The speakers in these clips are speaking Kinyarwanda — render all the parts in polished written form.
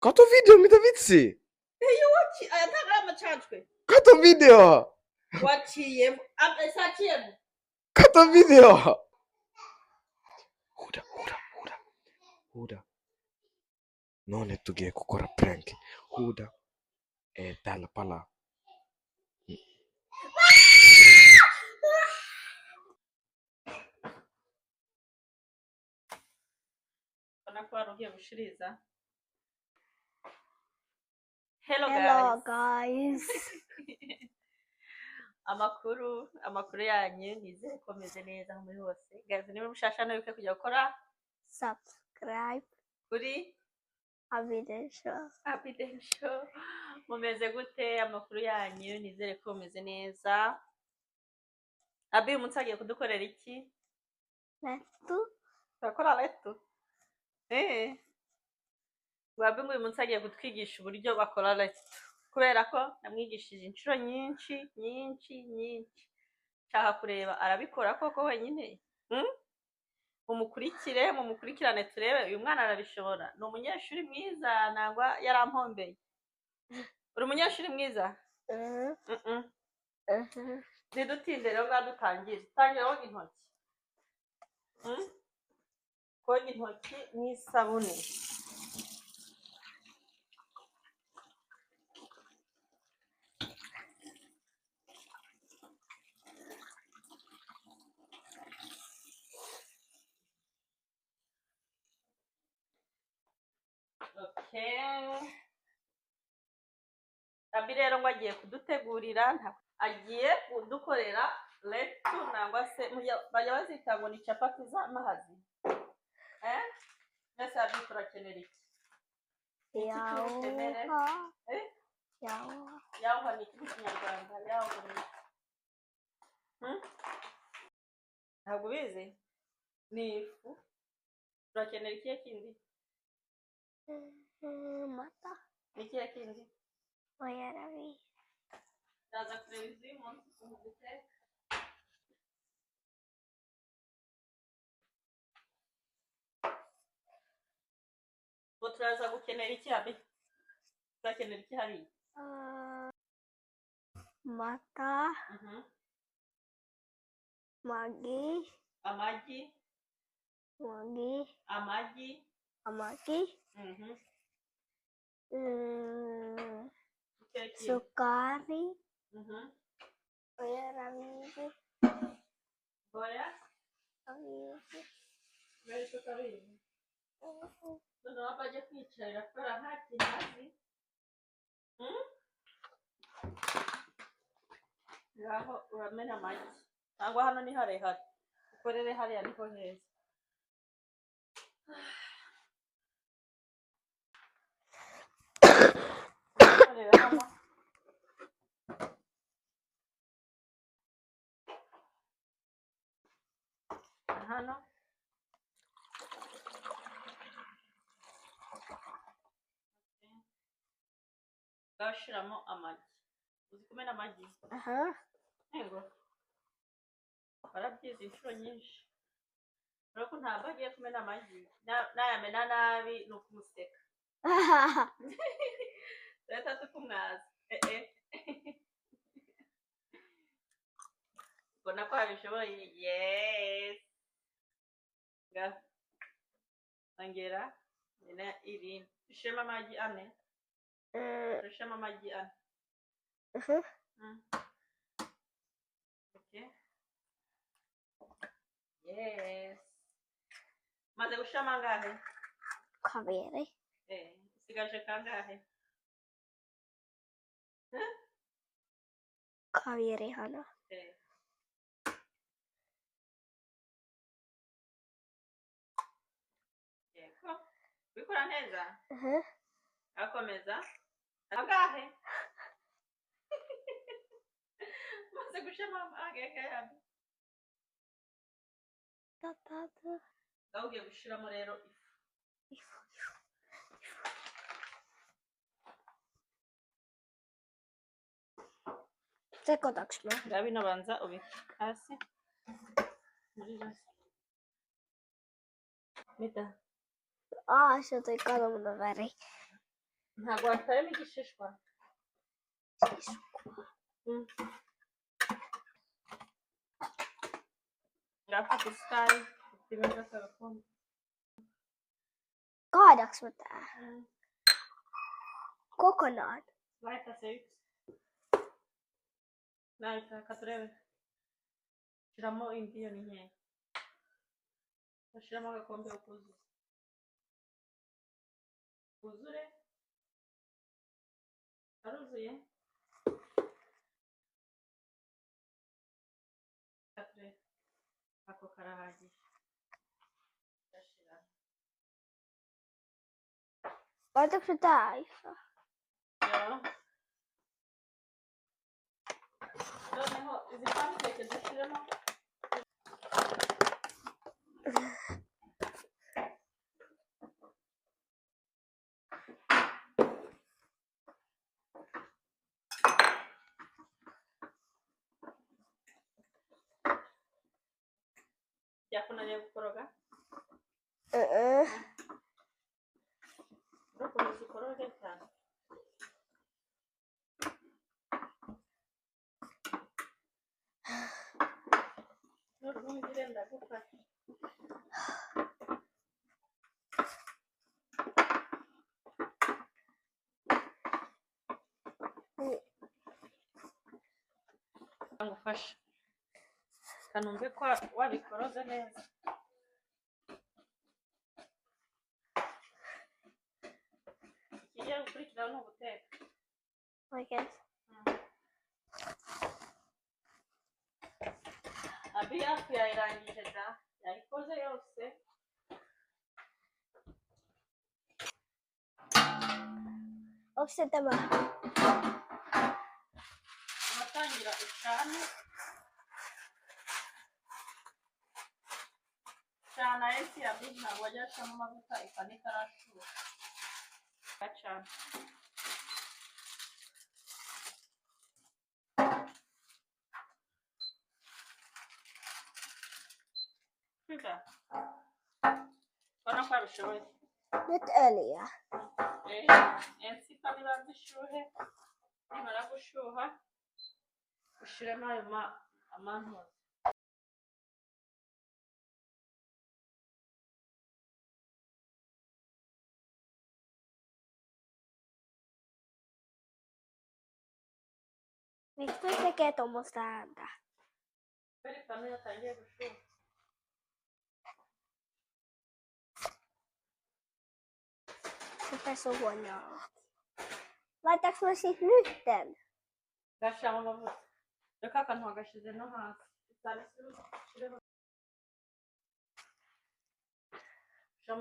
Kato video, mitä vitsi? Anataka amachanjwe. Kato video. Waciye. Saciyemo. Kato video. Huda. None tugiye gukora prank. Huda. Täällä palaa. Hello Hello guys. guys. amakuru yanyu nizere ko meze neza muri hose. Guys, niba mushasha nawe kujya gukora Subscribe. kuri Happy Show. Mumeze gute? Amakuru yanyu nizere ko meze neza. Abi umunsi agiye kudukorera iki? Lettu. Turakora letu. Wabi ngo uyu munsi agiye kutwigisha uburyo bakora letu. Kubera ko namwigishije inshuro nyinshi. Nshaka kureba arabikora koko wenyine. Mumukurikirane turebe uyu mwana arabishobora. Ni umunyeshuri mwiza nangwa yarampombeye. Uri umunyeshuri mwiza? Nidutinde rero dutangire. Tangira woga intoki. Koga intoki n'isabune. Abi rero ngo agiye kudutegurira, agiye kudukorera letu nangwa se bajya bazita ngo ni capati z'amazi. Mbese abi turakenera iki? Yawuha ni iki mu Kinyarwanda? Yawuha ntabwo ubizi? Ni ifu. Turakenera ikihe kindi? Mata. Ikihe kindi? Oya rabi. Ndaza kureba izi munsi kumuduteka. Turaza gukenera iki abi? Turakenera iki hari? Mata. Amagi. Sukari. Oya rabi. Very sukari. Noneho bajya kwicarira kubera nta kintu azi. Ngaho uramena amagi. Nangwa hano ni harehare. Ukorere hariya niho heza. Hano. Gashiramo amagi. Uzi kumena amagi? Yego. Barabyize inshuro nyinshi. Urako ntabwo agiye kumena amagi. Nayamena nabi no kumuseka. Leta tukumwaza. Bona ko abishoboye. Yes. Angera. Ina iri. Ushema amagi ane. Ushema amagi ane. Okay. Yes. Maze gushama angahe? Kabiri. Usigaje kangahe? Kabiri hano. Yego. Bikora neza? Akomeza. Angahe? Maze gushama angahe yabi? Tatatu. Ugiye gushiramo rero ifu. Sekoitaks mä? Gabi nabanza hasi. Mitä? Se toi kalmuna väri. ntabwo wataremo igishishwa. Ngafata isukari upimira akagakombe. Kaadaanko mä tää? Kokonaan. Laita se yksi. Näyttää, katsele. Shiramo indio ni hei. Shiramo agakombe ukuzuye. Uzure. Aruzuye. Katsele. Ako karahagije. Gashira. Laitaanko mä tää ihan? Joo. Noneho izi pancake dushiremo. Byakunaniye gukoroga? Urakomeza ukoroge cyane. Nurungire ndagufasha. Ngufasha. Kanumve ko wabikoroze neza. Ikigiye gukurikiraho ni uguteka. Oikeesti? Abi hafi yayirangije da. Yayikoze yose. Onko se tämä? Uratangira ucane. Cana esi abi ntabwo wajya acamo amavuta ikaba itarashuha. Gacana. Hyvä. Anna farsa vai? Nyt öljyä. Ei. Ensin panivat shuhe. Imara kushuha. Ushiremo ayo amantu. Miksi toi tekee tommoista ääntä? Veripanu jotain kushuha. Se pesuhuone on. Laitaanko mä siis nytten? Gasha amavuta. Reka akantu wagashize no hasi. Shiramo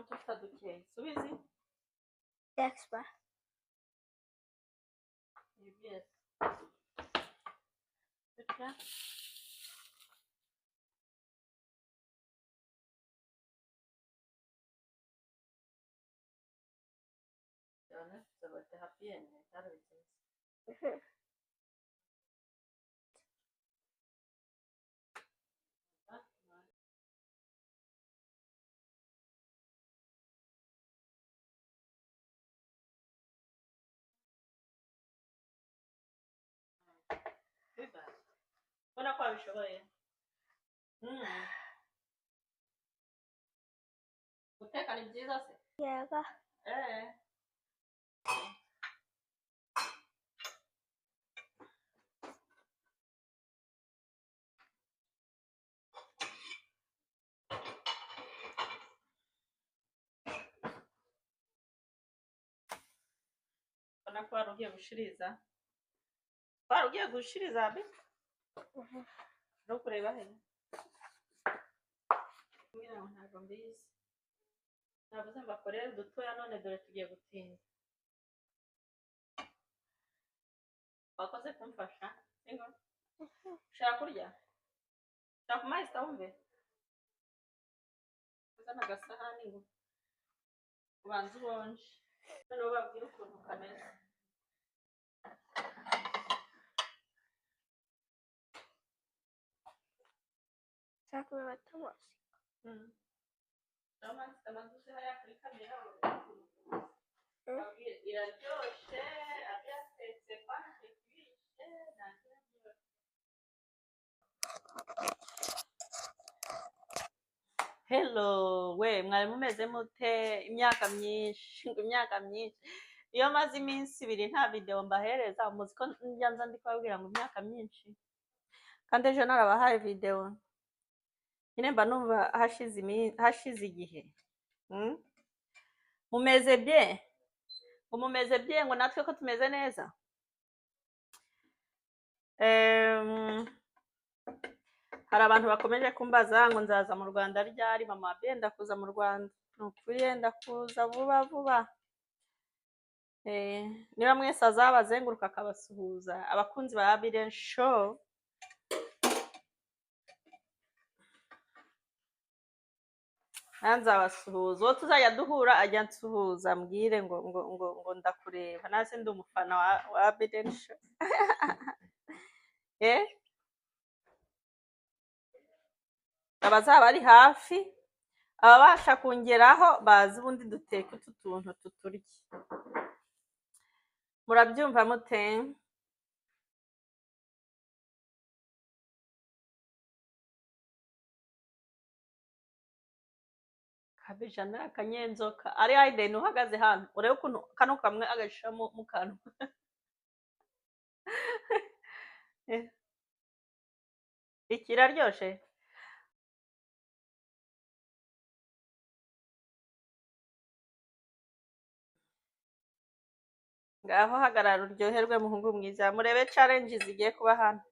utuvuta dukeya. Subizi? Teekö mä? Yes. Gutya. Nyt sä voit tehdä pieniä, ei tarvitse. Hyvä. Mbona ko wabishoboye? Guteka ni byiza se? Yego. Mbona ko wari ugiye gushiriza? Wari ugiye gushiriza abi? No kureba he? Mbwira ngo ntabwo mbizi. Navuze mbakorere udutoya none dore tugiye gutinda. Wakoze kumfasha? Singo? Ushaka kurya? Ushaka kumayisita wumve? Uzana agasahani ngo ubanze ubonje. Noneho babwire ukuntu kameze. Saanko mä laittaa manssia? Romanska madusi haya kuri kamera. biraryoshe abyatetse pancake hello we mwari mumeze mute imyaka myinshi imyaka myinshi iyo maze iminsi ibiri nta video mbahereza muzi ko njya nza ndi kubabwira ngo imyaka myinshi kandi ejo narabahaye video nyine mba numva hashize igihe mumeze bien mumeze bien ngo natwe ko tumeze neza hari abantu bakomeje kumbaza ngo nzaza mu Rwanda ryari mama benda kuza mu Rwanda nukuri yenda kuza vuba vuba niba mwese azabazenguruka akabasuhuza abakunzi ba Abiden Show nzabasuhuza uwo tuzajya duhura ajya nsuhuza mbwire ngo ndakureba nase ndi umufana wa Abiden Show abazaba ari hafi ababasha kungeraho bazi ubundi duteka utu tuntu tuturya murabyumva mute kabijana akanyenzoka ari Aiden uhagaze hano urebe ukuntu kano kamwe agashiramo mu kanwa ikiraryoshe ngaho hagarara uryoherwe muhungu mwiza murebe challenge zigiye kuba hano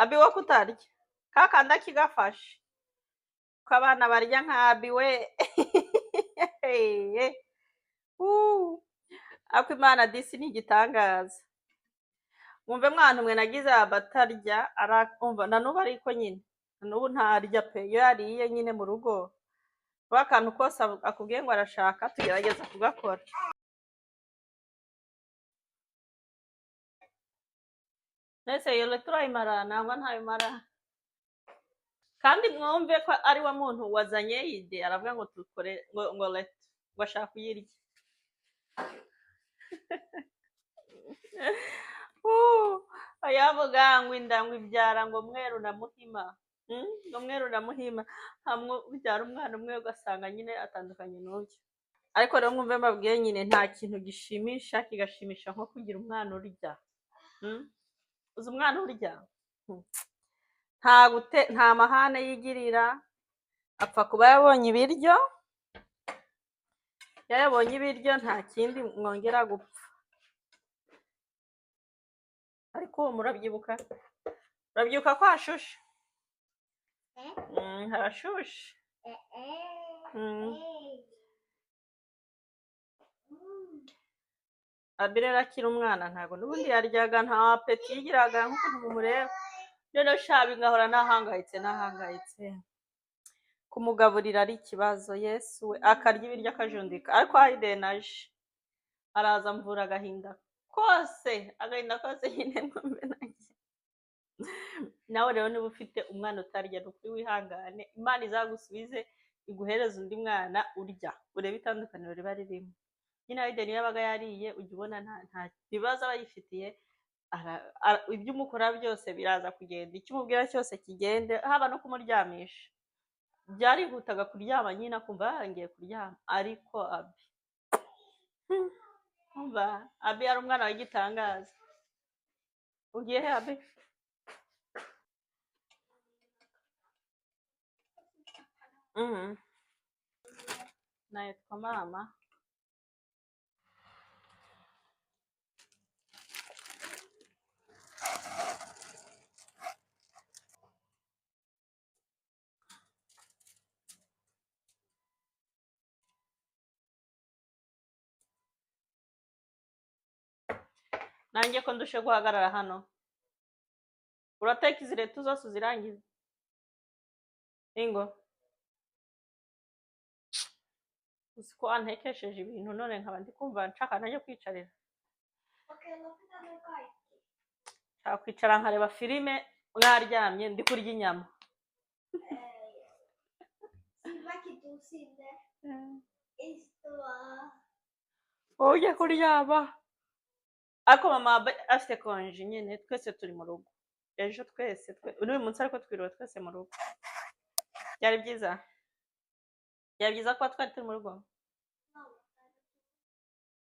abi wo kutarya kakanda kigafashe ko abana barya nka abi we ako Imana disi ni igitangaza mwumve mwana umwe nagize abatarya arakumva nanubu ariko nyine nanubu ntarya pe iyo yariye nyine mu rugo bakantu kose akubwiye ngo arashaka tugerageza kugakora nese yole turayimara nangwa ntayimara kandi mwumve ko ari wa muntu wazanye ide aravuga ngo tukore ngo let bashaka kuyirya ayavuga ngo indangwa ibyara ngo mweru na muhima ngo mweru na muhima hamwe ubyara umwana umwe ugasanga nyine atandukanye n'uyu ariko rero mwumve mbabwiye nyine nta kintu gishimisha kigashimisha nko kugira umwana urya uzi umwana urya nta mahane yigirira apfa kuba yabonye ibiryo yabonye ibiryo nta kindi mwongera gupfa ariko murabyibuka ko hashushe harashushe abirera akiri umwana ntago n'ubundi yaryaga nta apeti yigiraga nk'ukuntu mumureba rero shabi ngahora nahangayitse kumugaburira ari ikibazo Yesu we akarya ibiryo akajundika ariko Aiden aje araza mvura agahinda kose nyine ngombe nanjye nawe rero niba ufite umwana utarya nukuri wihangane Imana izagusubize iguhereza undi mwana urya urebe itandukaniro riba ririmo nyine Aiden yabaga yariye ujya ubona nta bibazo aba yifitiye ibyo umukora byose biraza kugenda icyo umubwira cyose kigende haba no kumuryamisha byarihutaga kuryama nyine akumva yarangiye kuryama ariko abi ari umwana w'igitangaza ugiye he abi naitwa mama nanjye ko ndushe guhagarara hano urateka izi reto zose uzirangiza ingo uzi ko antekesheje ibintu none nkaba ndi kumva nshaka najya kwicarira nshaka kwicara nkareba filime mwaryamye ndi kurya inyama wowe ujya kuryama ariko mama afite konji nyine twese turi mu rugo ejo twese n'uyu munsi ariko twiriwe twese mu rugo byari byiza kuba twari turi mu rugo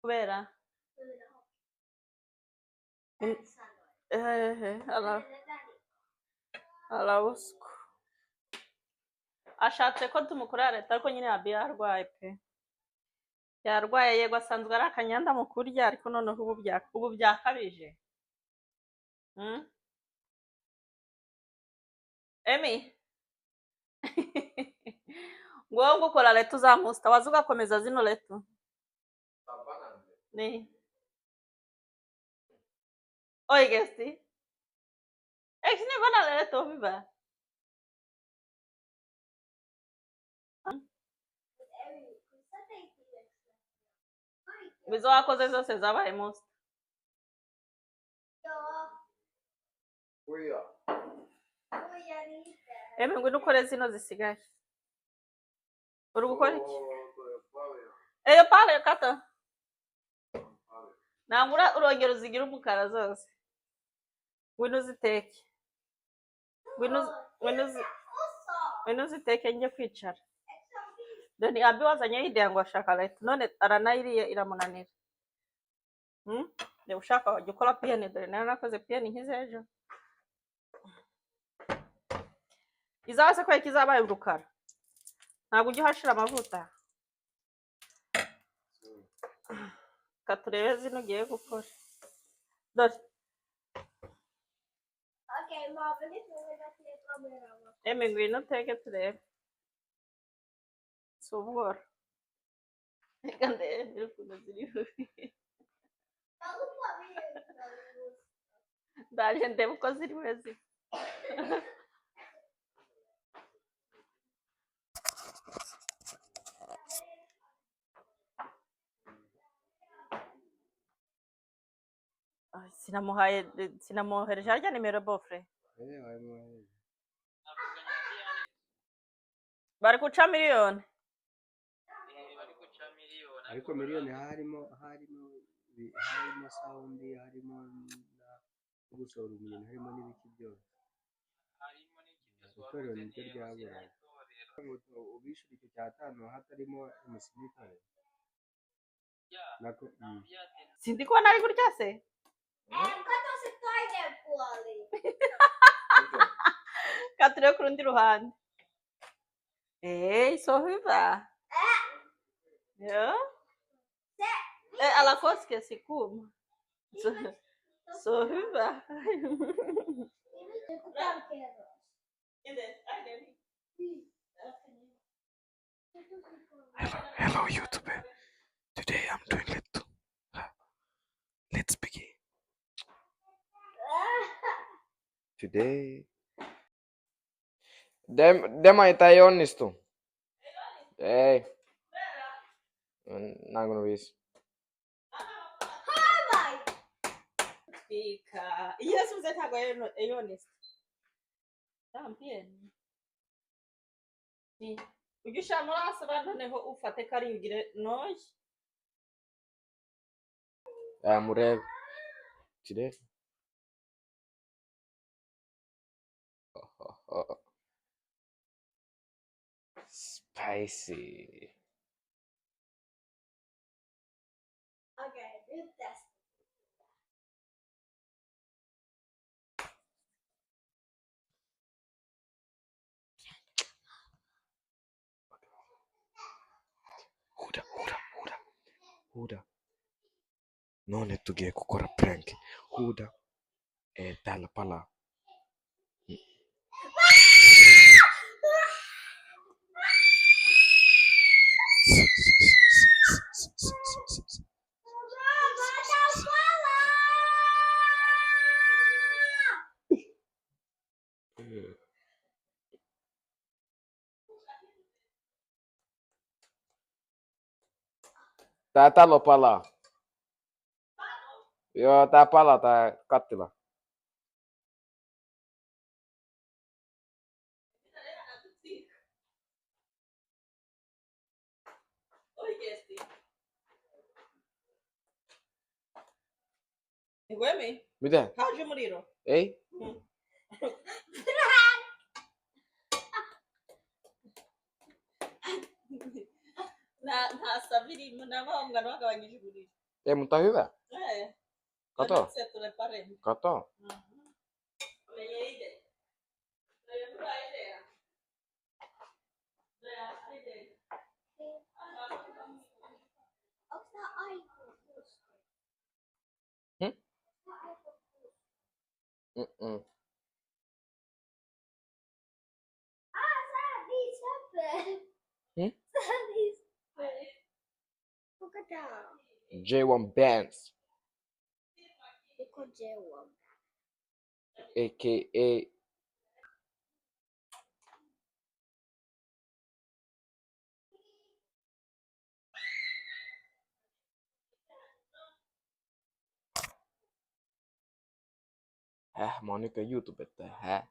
kubera arabuswa ashatse ko tumukorera leta ariko nyine yabi yarwaye pe yarwaye yego asanzwe ari akanyanda mu kurya ariko noneho ubu byakabije emi ngombwa gukora leta uzamusta waza ugakomeza zino leta ni oigesti ne bana leta oviva izo wakoze zose zabaye musta emi ngwino ukore zino zisigaye uri gukora iki eyo pale kata nangura urongera uzigira umukara zose ngwino uziteke ngwino uziteke njye kwicara deni abi wazanye idea ngo ashaka leta none aranayiriye iramunanira niba ushaka wajya ukora piyeni dore nayo nakoze piyeni nk'izejo izaba se ko ikizabaye urukara ntabwo ujya uhashira amavuta katurebe zino ugiye gukora dore emi ngwino uteke turebe si ubworo reka ndebe ukuntu ziri ndaje ndebe uko ziri wezi sinamuhereje harya nimero bofre bari guca miliyoni ariko miliyoni harimo saundi harimo no gusohora umuntu harimo n'ibiki byose itorero niryo ryabura ubishyura icyo cyatanu hatarimo umusimitare nako sindi kubona ari gutya se katurebe ku rundi ruhande so viva alla koske sikuma so viva Hello YouTube. Today I'm doing it. Let's begin. Today dem ei onnistu. Ei. Näin viisi. Yes, was that how I honest. También. Sí. Ugisha murasa noneho ufate kari ugire noje. Murebe. Today. Spicy. Okay, do this. Huda. None tugiye gukora prank. Huda. Dalla pala. Tää talo palaa. Joo, tää palaa tää kattila. Oikeesti. Ngwemi, Mitä? haje umuriro. Ei? Nta saviri munabonga n'abagabanyije umuriro. Ei, mutta hyvä. Kato. Se tulee paremmin. Kato. Meidän idea. Meidän hyvä idea. Meidän idea. Onko tää aikuisuus? Hmm? Mm-mm. Sä oot niin söpö. Hmm? Sä oot niin söpö. Kuka tää on? J1 Bands. Kuka J1? A.K.A. Mä oon nykyään YouTubettaja.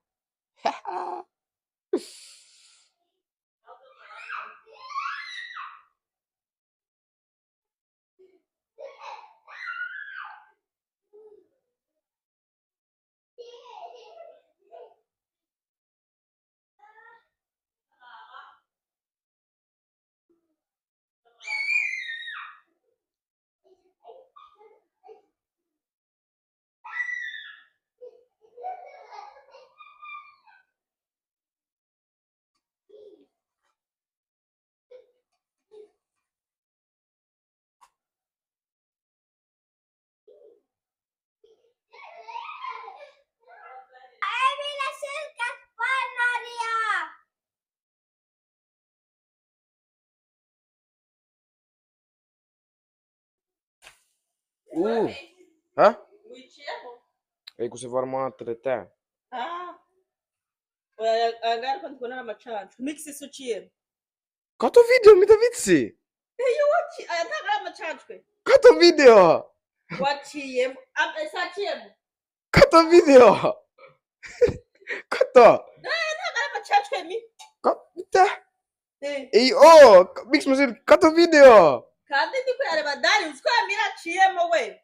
Emillä sylkät panaria! Häh? Uichiemo. Ei kun se varmaan ajattelee tää. Agora quando kuna amachancho. Mixi suchiem. Kato video, mitä vitsi? Wachi, ayataka amachancho. Kato video! Wachiem. Sachiem. Kato video! Kato! Ayataka amachancho mi. Mitä? Eh. Ei oo! Miksi mä sen... Kato video! Kandi ndiko yareba dani usko amira chiemo we.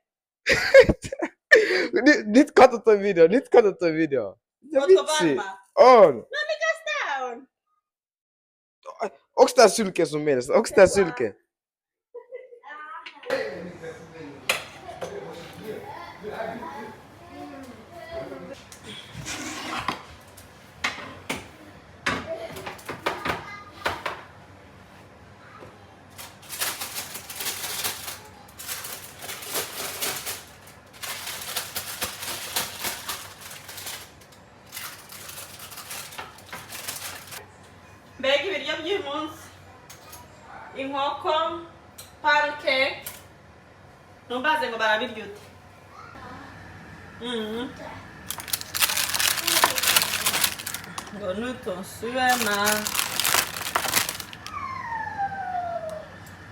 Nyt kato toi video, nyt kato toi video. Mitä Ootko vitsi? varma? On! No mikäs tää on? Onks tää sylkeä sun mielestä? Onks tää sylkeä? Mbega ibiryo by'uyu munsi. Inkoko, pancake. Ntumbaze ngo barabirya ute. Ngo nutonsubema.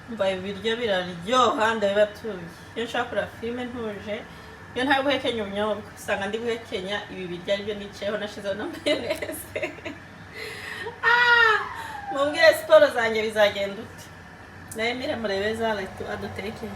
Umva ibiryo biraryoha ndabibatuye. Iyo nshaka kureba filime ntuje, iyo nta guhekenya ubunyobwa, usanga ndi guhekenya ibi biryo aribyo nicayeho nashizeho na mayoneze. Mumbwire siporo zanjye bizagenda ute? Nawe mire murebe za reto adutekeye.